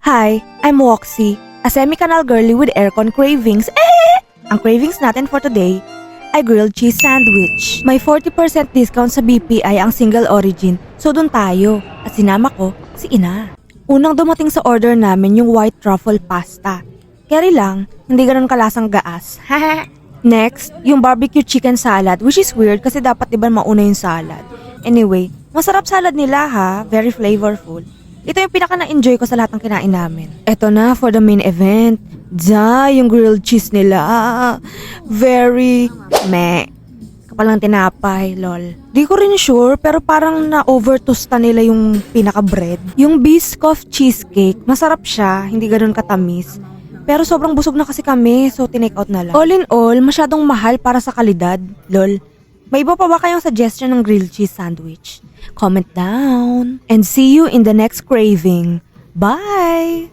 Hi, I'm Woxy, a semi-canal girly with aircon cravings. Ang cravings natin for today ay grilled cheese sandwich. May 40% discount sa BPI ang single origin, so dun tayo. At sinama ko si Ina. Unang dumating sa order namin yung white truffle pasta. Keri lang, hindi ganun kalasang gaas. Next, yung barbecue chicken salad, which is weird kasi dapat diba mauna yung salad. Anyway, masarap salad nila ha, very flavorful. Ito yung pinaka na-enjoy ko sa lahat ng kinain namin. Eto na for the main event. Yung grilled cheese nila. Very meh. Kapal ng tinapay, lol. Di ko rin sure, pero parang na-overtoasta nila yung pinaka-bread. Yung Biscoff cheesecake, masarap siya, hindi ganun katamis. Pero sobrang busog na kasi kami, so tinake out na lang. All in all, masyadong mahal para sa kalidad, lol. May iba pa ba kayong suggestion ng grilled cheese sandwich? Comment down. And see you in the next craving. Bye!